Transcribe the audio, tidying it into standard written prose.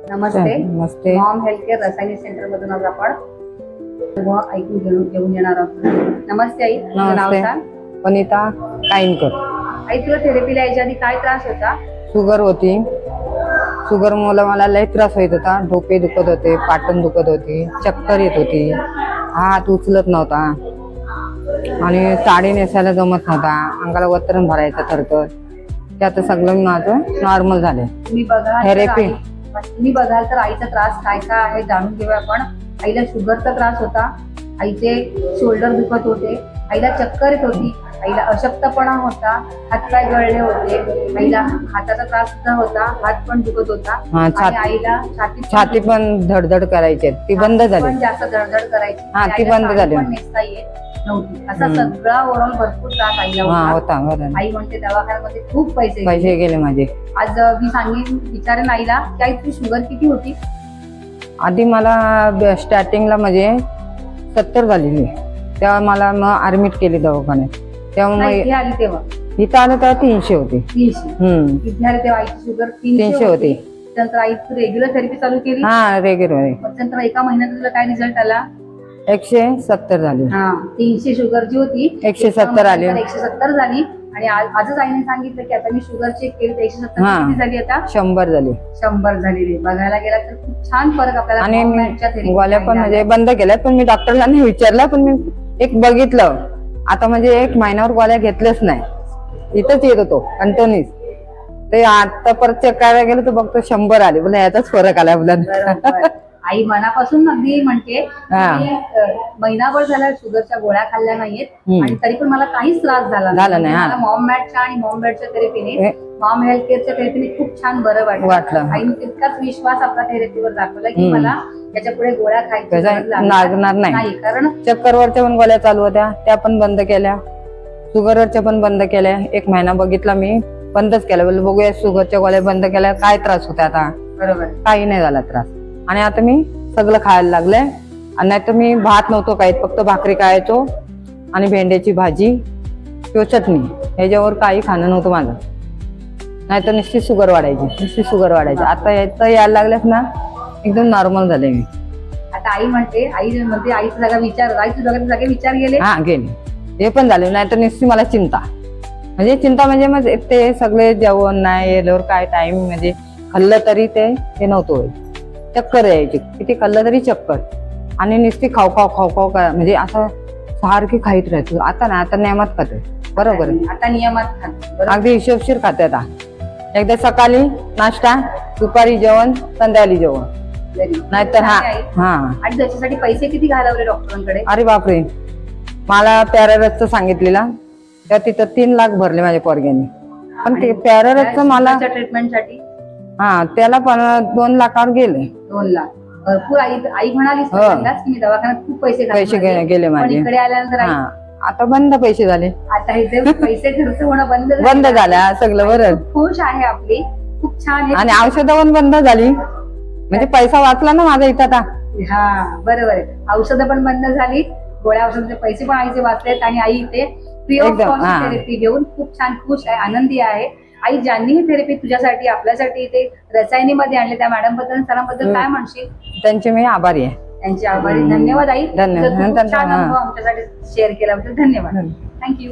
नमस्ते. नमस्ते. Mom Health Care Rasayani centre मधून आज आपण ऐकून घेऊन येणार आहोत. नमस्ते आई, तुझं नाव नमस्ते. सांग. वनिता काईनकर. आई, तुला थेरपीला यायच्या आधी काय त्रास होता? शुगर होती. शुगर मुळे मला लय त्रास होत होता. डोके दुखत होते, पाटण दुखत होती, चक्कर येत होती, हात उचलत नव्हता आणि साडी नेसायला जमत नव्हता, अंगाला वतरण भरायचं थरथर. ते आता सगळं माझं नॉर्मल झालंय. थेरपी तुम्ही बघाल तर आईचा त्रास काय काय आहे जाणून घेऊया आपण. आईला शुगरचा त्रास होता, आईचे शोल्डर दुखत होते, आईला चक्कर येत होती, आईला अशक्तपणा होता, हातपाय गळले होते, आईला हाताचा त्रास सुद्धा होता, हात पण दुखत होता आणि आईला छाती पण धडधड करायची, ती बंद झाली. पण जास्त धडधड करायची, हा ती बंद झाली. पण नेसता येत नव्हती. असा सगळा ओव्हरऑल भरपूर त्रास आईला होता. आई म्हणते दवाखान्यामध्ये खूप पैसे गेले माझे. आज मी सांगेन, विचारेन आईला की आई तुझी शुगर किती होती? आधी मला स्टार्टिंगला म्हणजे 70 झालेली, तेव्हा मला मग ऍडमिट केली दवाखान्यात. तेव्हा इथे आली तेव्हा इथं आलं तेव्हा 300 होती. 300. इथे आली तेव्हा आईची शुगर 300 होती. त्यानंतर आई रेग्युलर थेरपी चालू केली. हा रेग्युलर. त्यानंतर एका महिन्यात तुला काय रिझल्ट आला? 170 झाली. हा 300 शुगर जी होती 170 आली. 170 झाली. आणि आजच आईने सांगितलं की आता मी शुगर चेक केली तर 170 किती झाली? आता 100 झाली. 100 झालेली. बघायला गेला तर खूप छान फरक आपल्याला. आणि गोळ्या पण म्हणजे बंद केल्या, पण मी डॉक्टरला नाही विचारलं, पण मी एक बघितलं आता म्हणजे 1 महिन्यावर गोळ्या घेतल्याच नाही, इथंच येत होतो कंटिन्यूस. ते आता परत चेक करायला गेलं तर बघतो 100 आले. बोला याचाच फरक आला मुलांना. आई मनापासून अगदी म्हणते महिनाभर झाला शुगरच्या गोळ्या खाल्ल्या नाहीयेत आणि तरी पण मला काहीच त्रास झाला नाही. मला मॉम मॅटच्या आणि मॉम बेडच्या थेरपीने, मॉम हेल्थ केअरच्या थेरपीने खूप छान बरं वाटलं. आईने तितकाच विश्वास आपला थेरपीवर दाखवला की मला त्याच्या पुढे गोळ्या खायच्या लागणार नाही. कारण चक्करवरच्या पण गोळ्या चालू होत्या, त्या पण बंद केल्या. शुगरवरच्या पण बंद केल्या. 1 महिना बघितला मी, बंदच केल्या. बोल बघूया शुगरच्या गोळ्या बंद केल्या, काय त्रास होता आता. बरोबर, काही नाही झाला त्रास. आणि आता मी सगळं खायला लागले. आणि नाही तर मी भात नव्हतो काही, फक्त भाकरी खायचो आणि भेंड्याची भाजी किंवा चटणी, ह्याच्यावर काही खाणं नव्हतं माझं. नाहीतर नुसती शुगर वाढायची. आता यायला लागल्यास ना एकदम नॉर्मल झाले मी. आता आई म्हणते आईचं जागा विचार, आईच्या जागा विचार गेले. हा गेले, हे पण झाले. नाहीतर नुसती मला चिंता म्हणजे मग ते सगळे जेवण नाही येल्यावर काय टाइम म्हणजे खाल्लं तरी ते नव्हतं होईल. चक्कर यायची, किती खाल्लं तरी चक्कर. आणि नुसती खाऊ करा म्हणजे असं सारखी खाईत राहायचं. आता ना, आता नियमात खाते. बरोबर, आता नियमात खाते, अगदी हिशोबशीर खाते. आता एकदा सकाळी नाश्ता, दुपारी जेवण, संध्याकाळी जेवण. नाहीतर आणि त्याच्यासाठी पैसे किती घालवले डॉक्टरांकडे? अरे बापरे, मला पॅरारसचं सांगितलेला त्या तिथं 3 लाख भरले माझ्या पोरग्यांनी. पण ते पॅरारसचं मला ट्रीटमेंटसाठी त्याला पण 2 लाखावर गेले. 2 लाख भरपूर. आई म्हणाली की मी दवाखान्यात खूप पैसे गेले माझे. इकडे आल्यानंतर आता बंद पैसे झाले. आता इथे पैसे खर्च होणं बंद झाल्या सगळं. बरं, खुश आहे आपली, खूप छान आहे. आणि औषधं पण बंद झाली, म्हणजे पैसा वाचला ना माझा इथं आता. हा बरोबर आहे. औषधं पण बंद झाली, गोळ्या औषधाचे पैसे पण आईचे वाचलेत आणि आई इथे फ्री ऑफ कॉस्ट थेरपी घेऊन खूप छान खुश आहे, आनंदी आहे. आई, ज्यांनी ही थेरपी तुझ्यासाठी आपल्यासाठी इथे रसायनीमध्ये आणले त्या मॅडम बद्दल, सरांबद्दल काय म्हणशील? त्यांचे मी आभारी आहे. त्यांचे आभारी. धन्यवाद आई. धन्यवाद. छान अनुभव आमच्यासाठी शेअर केल्याबद्दल धन्यवाद. थँक्यू.